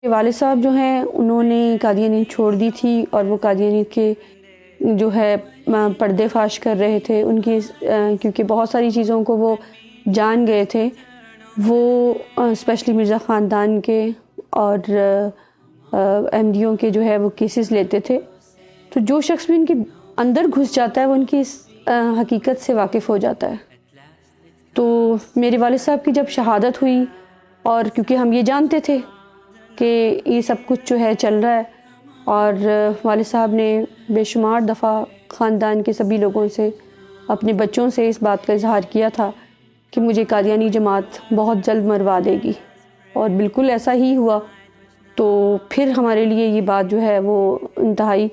والد صاحب جو ہیں انہوں نے قادیانیت چھوڑ دی تھی، اور وہ قادیانیت کے جو ہے پردے فاش کر رہے تھے ان کی، کیونکہ بہت ساری چیزوں کو وہ جان گئے تھے، وہ اسپیشلی مرزا خاندان کے اور احمدیوں کے جو ہے وہ کیسز لیتے تھے. تو جو شخص بھی ان کے اندر گھس جاتا ہے وہ ان کی اس حقیقت سے واقف ہو جاتا ہے. تو میرے والد صاحب کی جب شہادت ہوئی، اور کیونکہ ہم یہ جانتے تھے کہ یہ سب کچھ جو ہے چل رہا ہے، اور والد صاحب نے بے شمار دفعہ خاندان کے سبھی لوگوں سے، اپنے بچوں سے اس بات کا اظہار کیا تھا کہ مجھے قادیانی جماعت بہت جلد مروا دے گی، اور بالکل ایسا ہی ہوا. تو پھر ہمارے لیے یہ بات جو ہے وہ انتہائی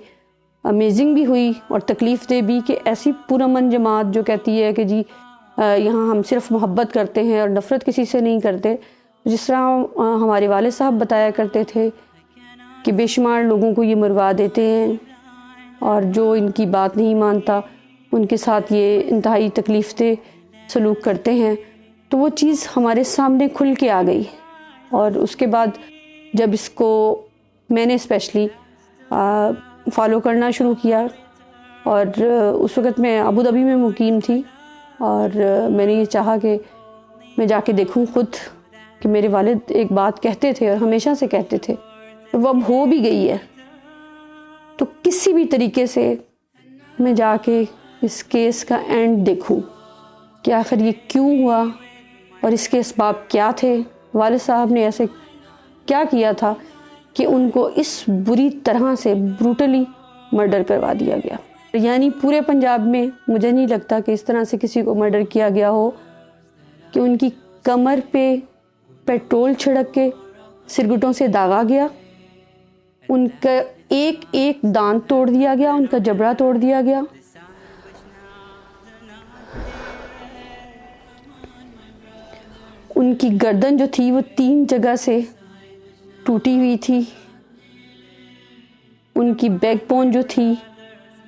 امیزنگ بھی ہوئی اور تکلیف دہ بھی، کہ ایسی پرامن جماعت جو کہتی ہے کہ جی یہاں ہم صرف محبت کرتے ہیں اور نفرت کسی سے نہیں کرتے، جس طرح ہمارے والد صاحب بتایا کرتے تھے کہ بے شمار لوگوں کو یہ مروا دیتے ہیں، اور جو ان کی بات نہیں مانتا ان کے ساتھ یہ انتہائی تکلیف دہ سلوک کرتے ہیں. تو وہ چیز ہمارے سامنے کھل کے آ گئی. اور اس کے بعد جب اس کو میں نے اسپیشلی فالو کرنا شروع کیا، اور اس وقت میں ابو ظبی میں مقیم تھی، اور میں نے یہ چاہا کہ میں جا کے دیکھوں خود، کہ میرے والد ایک بات کہتے تھے اور ہمیشہ سے کہتے تھے، وہ اب ہو بھی گئی ہے. تو کسی بھی طریقے سے میں جا کے اس کیس کا اینڈ دیکھوں کہ آخر یہ کیوں ہوا اور اس کے اسباب کیا تھے. والد صاحب نے ایسے کیا کیا تھا کہ ان کو اس بری طرح سے بروٹلی مرڈر کروا دیا گیا. یعنی پورے پنجاب میں مجھے نہیں لگتا کہ اس طرح سے کسی کو مرڈر کیا گیا ہو کہ ان کی کمر پہ پیٹرول چھڑک کے سرگٹوں سے داغا گیا، ان کا ایک ایک دانت توڑ دیا گیا، ان کا جبڑا توڑ دیا گیا. ان کی گردن جو تھی وہ 3 جگہ سے ٹوٹی ہوئی تھی. ان کی بیک بون جو تھی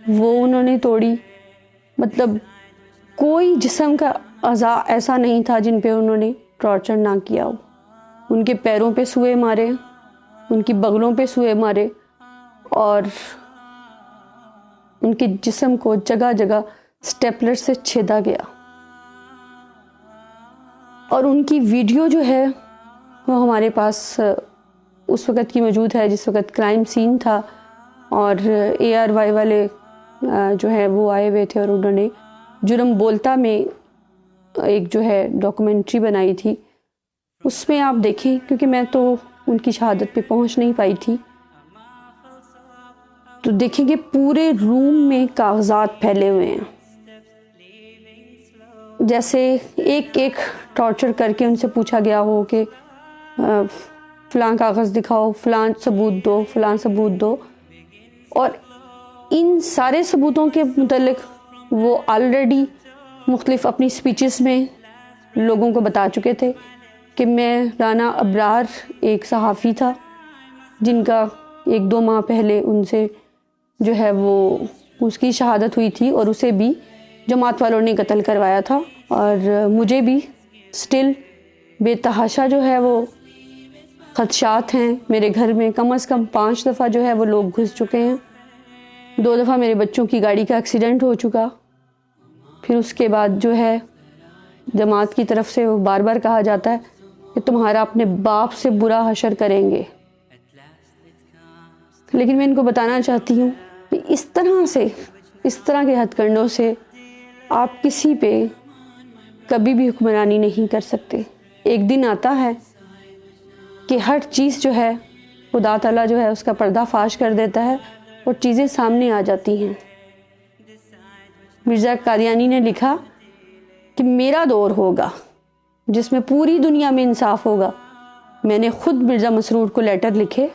وہ انہوں نے توڑی. مطلب کوئی جسم کا اعضاء ایسا نہیں تھا جن پہ انہوں نے ٹارچر نہ کیا ہو. ان کے پیروں پہ سوئے مارے، ان کی بغلوں پہ سوئے مارے، اور ان کے جسم کو جگہ جگہ سٹیپلر سے چھیدا گیا. اور ان کی ویڈیو جو ہے وہ ہمارے پاس اس وقت کی موجود ہے جس وقت کرائم سین تھا، اور ARY والے جو ہے وہ آئے ہوئے تھے، اور انہوں نے جرم بولتا میں ایک جو ہے ڈاکومنٹری بنائی تھی. اس میں آپ دیکھیں، کیونکہ میں تو ان کی شہادت پہ پہنچ نہیں پائی تھی، تو دیکھیں کہ پورے روم میں کاغذات پھیلے ہوئے ہیں، جیسے ایک ایک ٹارچر کر کے ان سے پوچھا گیا ہو کہ فلاں کاغذ دکھاؤ، فلاں ثبوت دو، فلاں ثبوت دو. اور ان سارے ثبوتوں کے متعلق وہ آلریڈی مختلف اپنی سپیچز میں لوگوں کو بتا چکے تھے کہ میں رانا ابرار ایک صحافی تھا جن کا 1-2 ماہ پہلے ان سے جو ہے وہ اس کی شہادت ہوئی تھی، اور اسے بھی جماعت والوں نے قتل کروایا تھا. اور مجھے بھی سٹل بے تحاشا جو ہے وہ خدشات ہیں. میرے گھر میں کم از کم 5 دفعہ جو ہے وہ لوگ گھس چکے ہیں. 2 دفعہ میرے بچوں کی گاڑی کا ایکسیڈنٹ ہو چکا. پھر اس کے بعد جو ہے جماعت کی طرف سے وہ بار بار کہا جاتا ہے کہ تمہارا اپنے باپ سے برا حشر کریں گے. لیکن میں ان کو بتانا چاہتی ہوں کہ اس طرح سے، اس طرح کے ہتھ کنڈوں سے آپ کسی پہ کبھی بھی حکمرانی نہیں کر سکتے. ایک دن آتا ہے کہ ہر چیز جو ہے خدا تعالیٰ جو ہے اس کا پردہ فاش کر دیتا ہے اور چیزیں سامنے آ جاتی ہیں. مرزا قادیانی نے لکھا کہ میرا دور ہوگا جس میں پوری دنیا میں انصاف ہوگا. میں نے خود مرزا مسرور کو لیٹر لکھے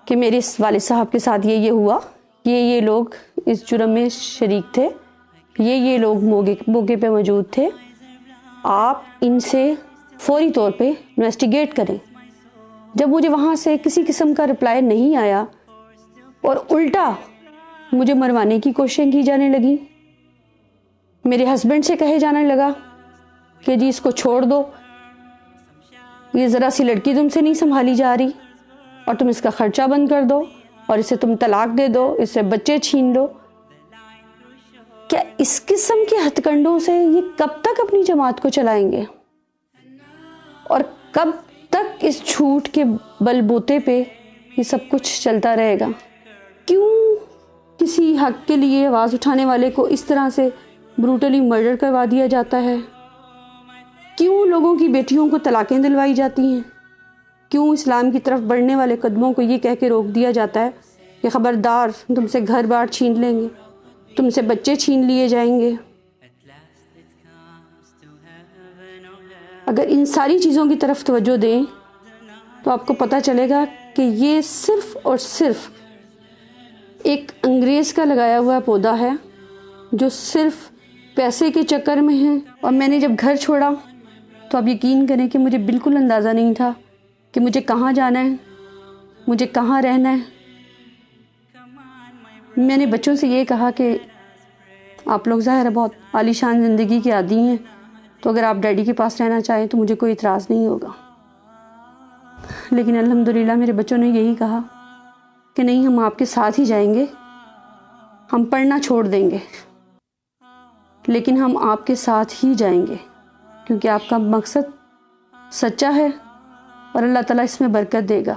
کہ میرے والد صاحب کے ساتھ یہ ہوا، یہ لوگ اس جرم میں شریک تھے، یہ لوگ موقع پہ موجود تھے، آپ ان سے فوری طور پہ انویسٹیگیٹ کریں. جب مجھے وہاں سے کسی قسم کا رپلائی نہیں آیا اور الٹا مجھے مروانے کی کوششیں کی جانے لگی، میرے ہسبینڈ سے کہے جانے لگا کہ جی اس کو چھوڑ دو، یہ ذرا سی لڑکی تم سے نہیں سنبھالی جا رہی، اور تم اس کا خرچہ بند کر دو اور اسے تم طلاق دے دو، اس سے بچے چھین لو۔ کیا اس قسم کے ہتھ کنڈوں سے یہ کب تک اپنی جماعت کو چلائیں گے؟ اور کب تک اس جھوٹ کے بل بوتے پہ یہ سب کچھ چلتا رہے گا؟ کیوں کسی حق کے لیے آواز اٹھانے والے کو اس طرح سے بروٹلی مرڈر کروا دیا جاتا ہے؟ کیوں لوگوں کی بیٹیوں کو طلاقیں دلوائی جاتی ہیں؟ کیوں اسلام کی طرف بڑھنے والے قدموں کو یہ کہہ کے روک دیا جاتا ہے کہ خبردار تم سے گھر بار چھین لیں گے، تم سے بچے چھین لیے جائیں گے؟ اگر ان ساری چیزوں کی طرف توجہ دیں تو آپ کو پتہ چلے گا کہ یہ صرف اور صرف ایک انگریز کا لگایا ہوا پودا ہے جو صرف پیسے کے چکر میں ہے۔ اور میں نے جب گھر چھوڑا تو آپ یقین کریں کہ مجھے بالکل اندازہ نہیں تھا کہ مجھے کہاں جانا ہے، مجھے کہاں رہنا ہے۔ میں نے بچوں سے یہ کہا کہ آپ لوگ ظاہر ہے بہت عالی شان زندگی کے عادی ہیں، تو اگر آپ ڈیڈی کے پاس رہنا چاہیں تو مجھے کوئی اعتراض نہیں ہوگا۔ لیکن الحمدللہ میرے بچوں نے یہی کہا کہ نہیں، ہم آپ کے ساتھ ہی جائیں گے، ہم پڑھنا چھوڑ دیں گے لیکن ہم آپ کے ساتھ ہی جائیں گے، کیونکہ آپ کا مقصد سچا ہے اور اللہ تعالیٰ اس میں برکت دے گا۔